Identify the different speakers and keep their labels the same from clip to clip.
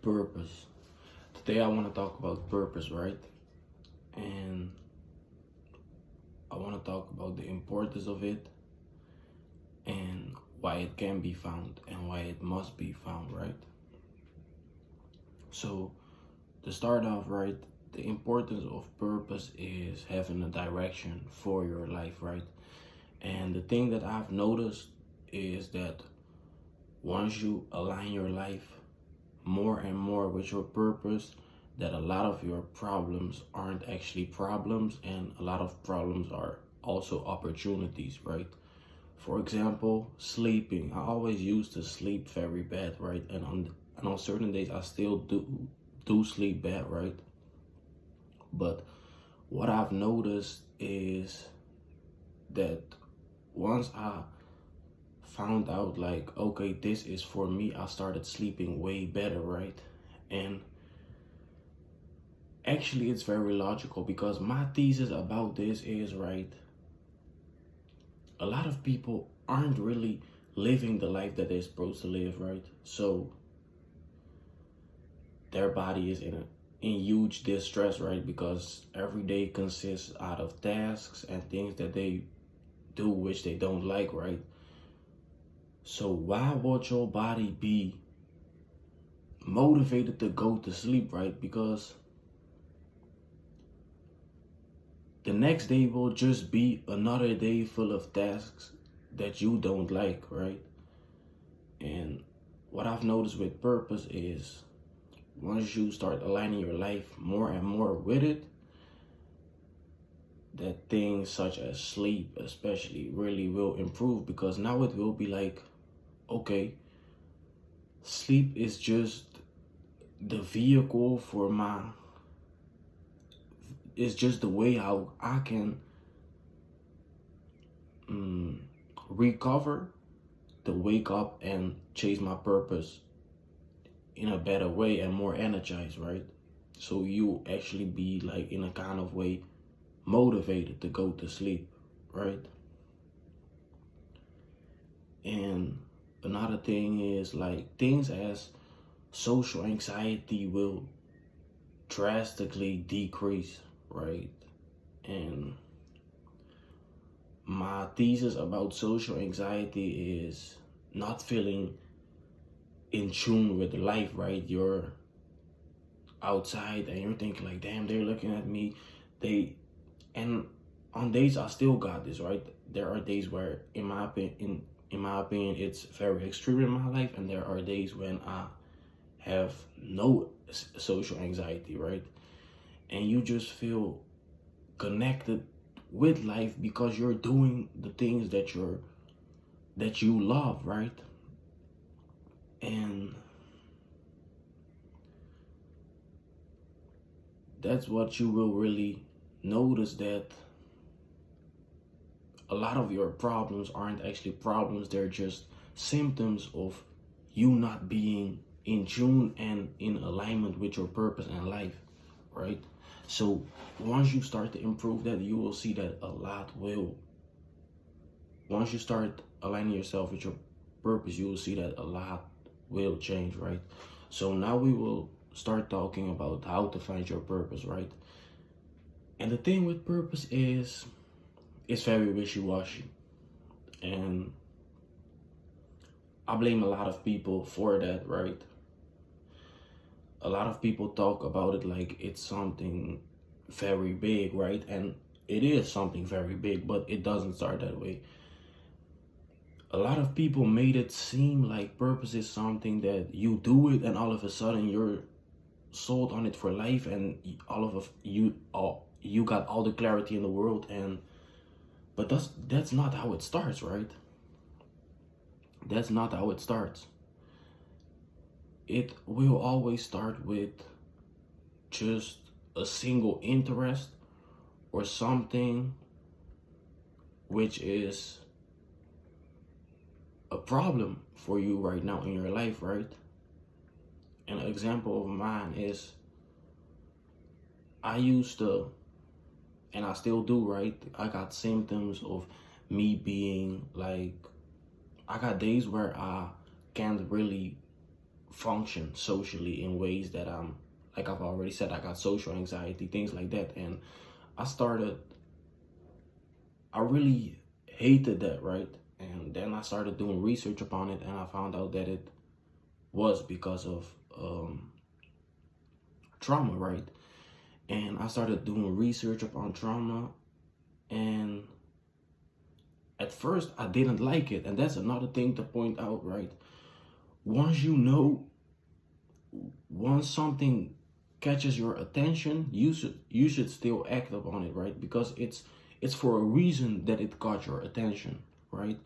Speaker 1: Purpose. Today I want to talk about purpose, right? And I want to talk about the importance of it and why it can be found and why it must be found, right? So, to start off, right, the importance of purpose is having a direction for your life, right? And the thing that I've noticed is that once you align your life more and more with your purpose, that a lot of your problems aren't actually problems and a lot of problems are also opportunities, right? For example, sleeping. I always used to sleep very bad, right? And on certain days I still do sleep bad, right? But what I've noticed is that once I found out like, okay, this is for me, I started sleeping way better, right? And actually it's very logical because my thesis about this is, right, a lot of people aren't really living the life that they're supposed to live, right? So their body is in huge distress, right? Because every day consists out of tasks and things that they do which they don't like, right? So why would your body be motivated to go to sleep, right? Because the next day will just be another day full of tasks that you don't like, right? And what I've noticed with purpose is once you start aligning your life more and more with it, that things such as sleep especially really will improve, because now it will be like, okay, sleep is just the vehicle for it's just the way how I can recover to wake up and chase my purpose in a better way and more energized, right? So you actually be like in a kind of way motivated to go to sleep, right? And another thing is like things as social anxiety will drastically decrease, right? And my thesis about social anxiety is not feeling in tune with life, right? You're outside and you're thinking like, damn, they're looking at me. And on days I still got this, right? There are days where in my opinion it's very extreme in my life, and there are days when I have no social anxiety, right? And you just feel connected with life because you're doing the things that you love, right? And that's what you will really notice, that a lot of your problems aren't actually problems, they're just symptoms of you not being in tune and in alignment with your purpose and life, right? So once you start to improve that, you will see that a lot will. Once you start aligning yourself with your purpose, you will see that a lot will change, right? So now we will start talking about how to find your purpose, right? And the thing with purpose is it's very wishy-washy. And I blame a lot of people for that, right? A lot of people talk about it like it's something very big, right? And it is something very big, but it doesn't start that way. A lot of people made it seem like purpose is something that you do it and all of a sudden you're sold on it for life, and you got all the clarity in the world. And but that's not how it starts, right? That's not how it starts. It will always start with just a single interest or something which is a problem for you right now in your life, right? An example of mine is I used to, and I still do, right? I got symptoms of me being like, I got days where I can't really function socially in ways that I'm, like I've already said, I got social anxiety, things like that. And I started, I really hated that, right? And then I started doing research upon it, and I found out that it was because of trauma, right? And I started doing research upon trauma, and at first I didn't like it. And that's another thing to point out, right? Once you know, once something catches your attention, you should still act upon it, right? Because it's for a reason that it caught your attention, right?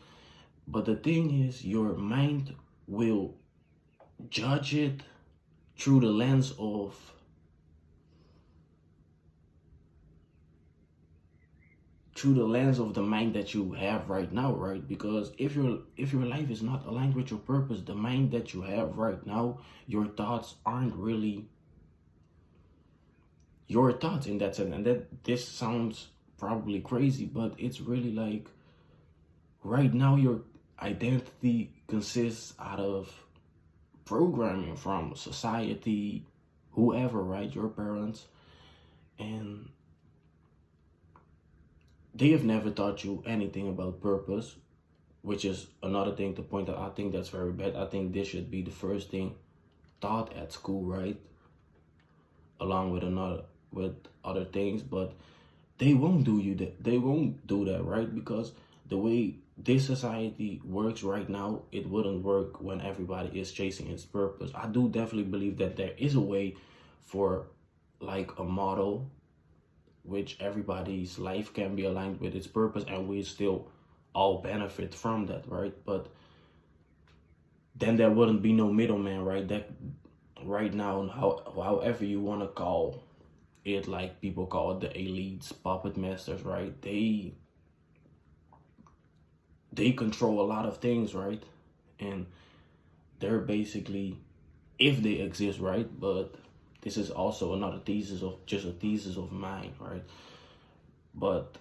Speaker 1: But the thing is, your mind will judge it through the lens of the mind that you have right now, right? Because if your life is not aligned with your purpose, the mind that you have right now, your thoughts aren't really your thoughts in that sense. And that this sounds probably crazy, but it's really like right now your identity consists out of programming from society, whoever, right? Your parents. And they have never taught you anything about purpose, which is another thing to point out. I think that's very bad. I think this should be the first thing taught at school, right? Along with other things, but they won't do you that. They won't do that, right? Because the way this society works right now, it wouldn't work when everybody is chasing its purpose. I do definitely believe that there is a way for like a model which everybody's life can be aligned with its purpose, and we still all benefit from that, right? But then there wouldn't be no middleman, right? That right now, however you want to call it, like people call it the elites, puppet masters, right? They control a lot of things, right? And they're basically, if they exist, right? But this is also another thesis of just a thesis of mine, right? But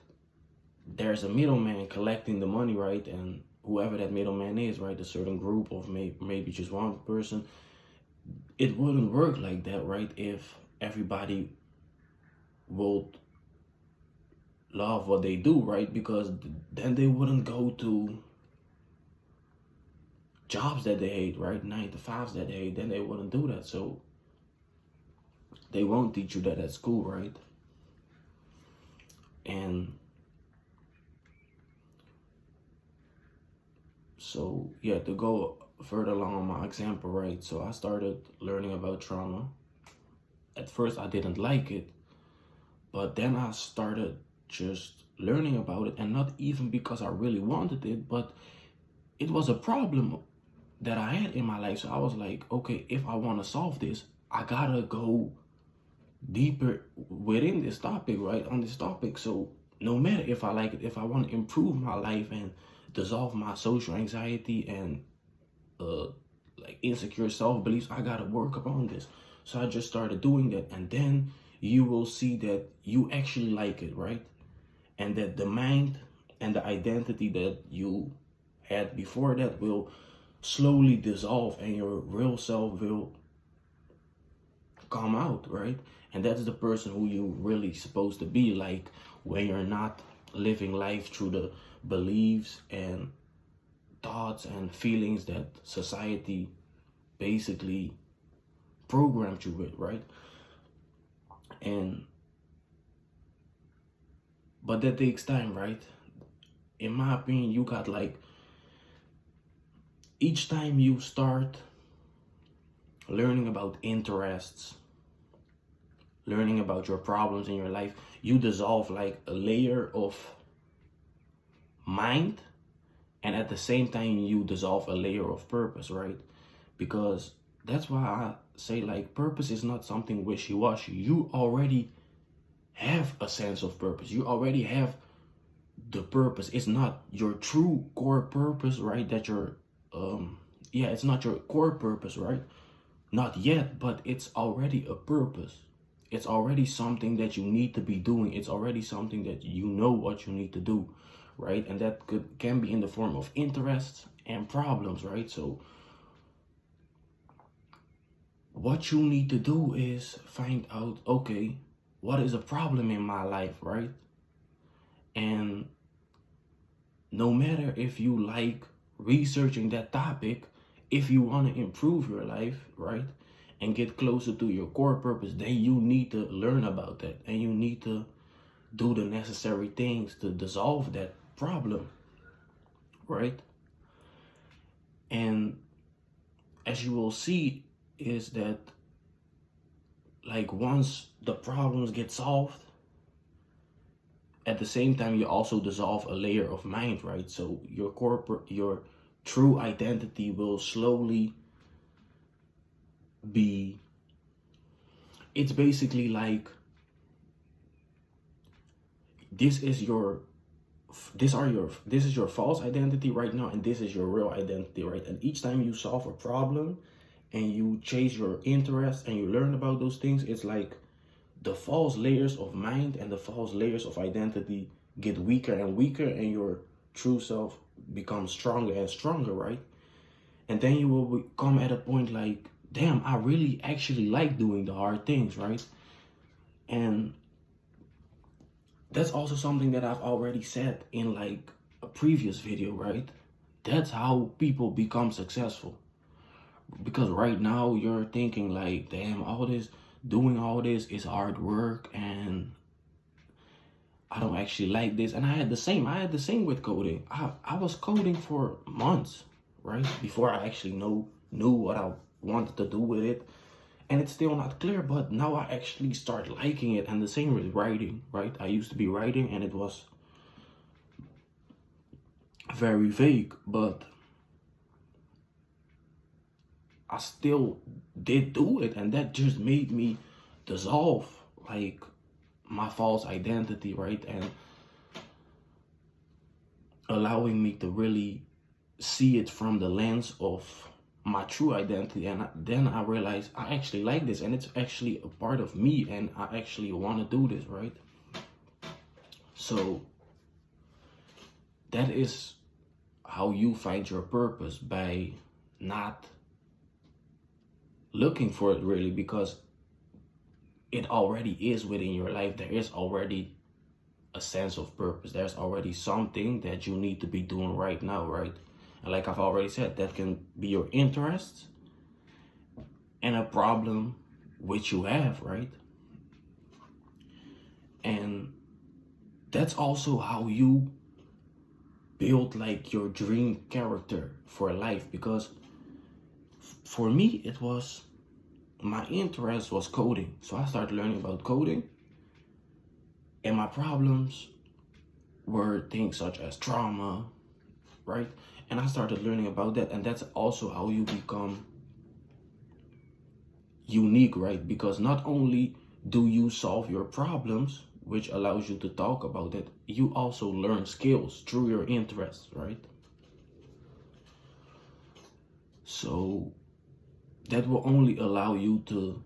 Speaker 1: there's a middleman collecting the money, right? And whoever that middleman is, right? A certain group of maybe just one person. It wouldn't work like that, right? If everybody would love what they do, right? Because then they wouldn't go to jobs that they hate, right? 9 to 5s that they hate. Then they wouldn't do that. So they won't teach you that at school, right? And so, yeah, to go further along on my example, right? So I started learning about trauma. At first, I didn't like it, but then I started just learning about it, and not even because I really wanted it, but it was a problem that I had in my life. So I was like, okay, if I want to solve this, I gotta go deeper within this topic, right? On this topic. So no matter if I like it, if I want to improve my life and dissolve my social anxiety and like insecure self-beliefs, I gotta work upon this. So I just started doing that, and then you will see that you actually like it, right? And that the mind and the identity that you had before that will slowly dissolve, and your real self will come out, right? And that's the person who you really supposed to be, like when you're not living life through the beliefs and thoughts and feelings that society basically programmed you with, right? And but that takes time, right? In my opinion, you got like, each time you start learning about interests, learning about your problems in your life, you dissolve like a layer of mind, and at the same time you dissolve a layer of purpose, right? Because that's why I say, like, purpose is not something wishy-washy. You already have a sense of purpose. You already have the purpose. It's not your true core purpose, right? That you're it's not your core purpose, right? Not yet, but it's already a purpose. It's already something that you need to be doing. It's already something that you know what you need to do, right? And that can be in the form of interests and problems, right? So what you need to do is find out, okay, what is a problem in my life, right? And no matter if you like researching that topic, if you want to improve your life, right, and get closer to your core purpose, then you need to learn about that, and you need to do the necessary things to dissolve that problem, right? And as you will see, is that like once the problems get solved, at the same time you also dissolve a layer of mind, right? So your true identity will slowly be, it's basically like this is your this is your false identity right now, and this is your real identity, right? And each time you solve a problem and you chase your interest and you learn about those things, it's like the false layers of mind and the false layers of identity get weaker and weaker, and your true self becomes stronger and stronger, right? And then you will come at a point like, damn, I really actually like doing the hard things, right? And that's also something that I've already said in like a previous video, right? That's how people become successful. Because right now you're thinking like, damn, doing all this is hard work and I don't actually like this. And I had the same with coding. I was coding for months, right? Before I actually knew what I wanted to do with it. And it's still not clear, but now I actually start liking it. And the same with writing, right? I used to be writing and it was very vague, but I still did do it, and that just made me dissolve like my false identity, right? And allowing me to really see it from the lens of my true identity. And then I realized I actually like this, and it's actually a part of me, and I actually want to do this, right? So that is how you find your purpose, by not looking for it really, because it already is within your life. There is already a sense of purpose. There's already something that you need to be doing right now, right? And like I've already said, that can be your interests and a problem which you have, right? And that's also how you build like your dream character for life. Because for me, it was, my interest was coding. So I started learning about coding, and my problems were things such as trauma, right? And I started learning about that. And that's also how you become unique, right? Because not only do you solve your problems, which allows you to talk about it, you also learn skills through your interests, right? So that will only allow you to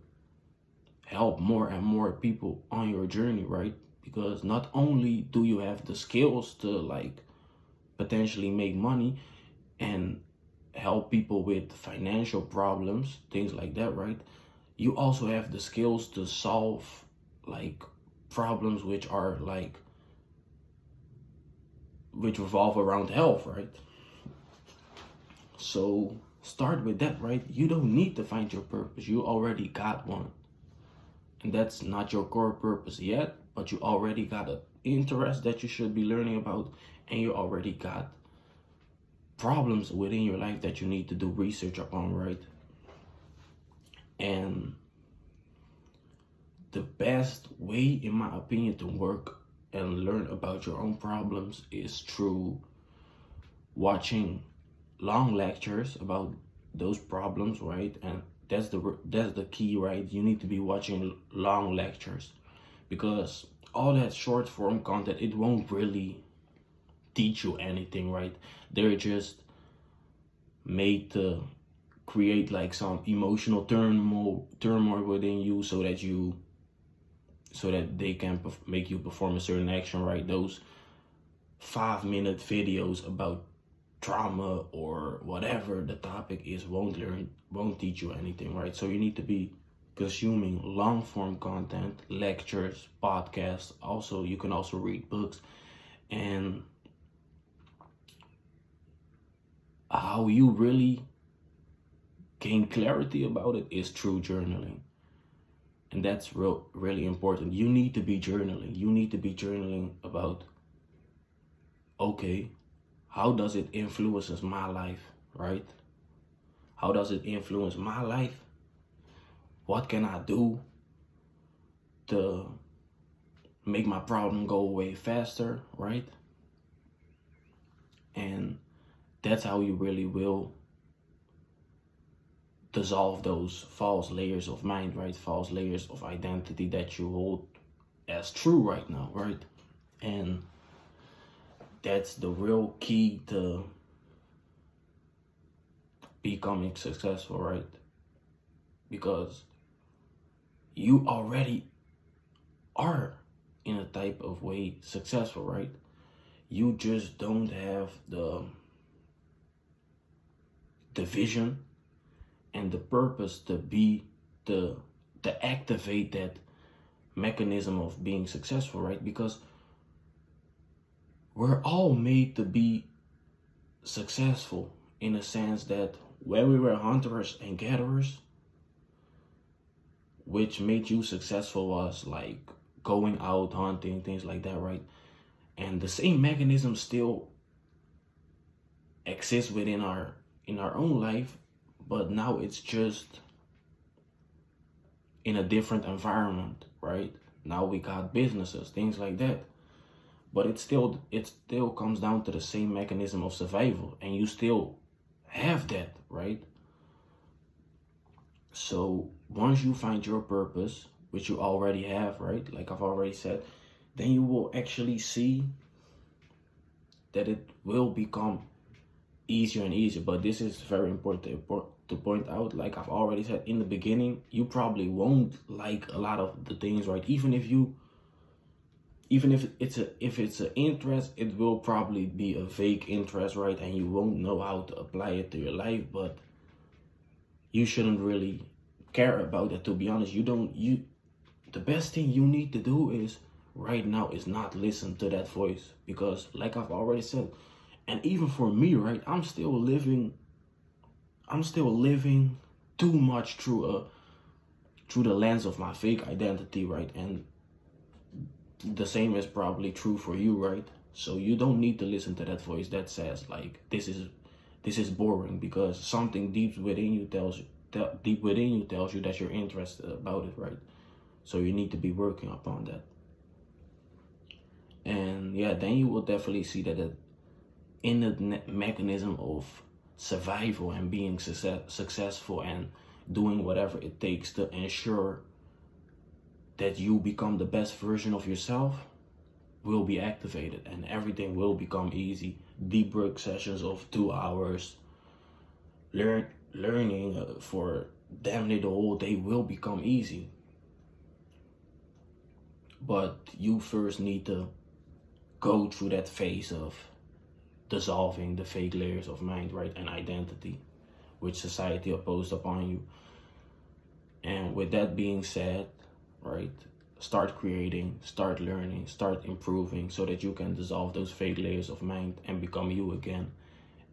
Speaker 1: help more and more people on your journey, right? Because not only do you have the skills to like potentially make money and help people with financial problems, things like that, right? You also have the skills to solve like problems which are like, which revolve around health, right? So start with that, right? You don't need to find your purpose. You already got one. And that's not your core purpose yet, but you already got an interest that you should be learning about, and you already got problems within your life that you need to do research upon, right? And the best way, in my opinion, to work and learn about your own problems is through watching long lectures about those problems, right? And that's the key, right? You need to be watching long lectures, because all that short form content, it won't really teach you anything, right? They're just made to create like some emotional turmoil within you, so that they can make you perform a certain action, right? Those 5-minute videos about trauma or whatever the topic is won't teach you anything, right? So you need to be consuming long form content, lectures, podcasts. Also, you can also read books. And how you really gain clarity about it is through journaling. And that's really important. You need to be journaling. You need to be journaling about, okay, how does it influences my life, right? How does it influence my life? What can I do to make my problem go away faster, right? And that's how you really will dissolve those false layers of mind, right? False layers of identity that you hold as true right now, right? And that's the real key to becoming successful, right? Because you already are in a type of way successful, right? You just don't have the vision and the purpose to be to activate that mechanism of being successful, right? Because we're all made to be successful in a sense that when we were hunters and gatherers, which made you successful was like going out hunting, things like that, right? And the same mechanism still exists within our own life, but now it's just in a different environment, right? Now we got businesses, things like that. But it still comes down to the same mechanism of survival, and you still have that, right? So once you find your purpose, which you already have, right? Like I've already said, then you will actually see that it will become easier and easier. But this is very important to point out. Like I've already said in the beginning, you probably won't like a lot of the things, right? Even if it's an interest, it will probably be a fake interest, right? And you won't know how to apply it to your life. But you shouldn't really care about that, to be honest. The best thing you need to do is right now is not listen to that voice, because like I've already said, and even for me, right, I'm still living too much through the lens of my fake identity, right? And the same is probably true for you, right? So you don't need to listen to that voice that says like this is boring, because something deep within you tells you that you're interested about it, right? So you need to be working upon that. And yeah, then you will definitely see that in the mechanism of survival and being successful and doing whatever it takes to ensure that you become the best version of yourself will be activated, and everything will become easy. Deep work sessions of 2 hours, learning for damn near the whole day will become easy. But you first need to go through that phase of dissolving the fake layers of mind, right, and identity, which society imposed upon you. And with that being said, right, start creating, start learning, start improving, so that you can dissolve those fake layers of mind and become you again,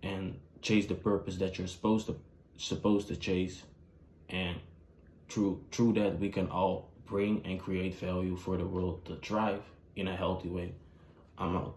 Speaker 1: and chase the purpose that you're supposed to chase. And through that, we can all bring and create value for the world to thrive in a healthy way. I'm out.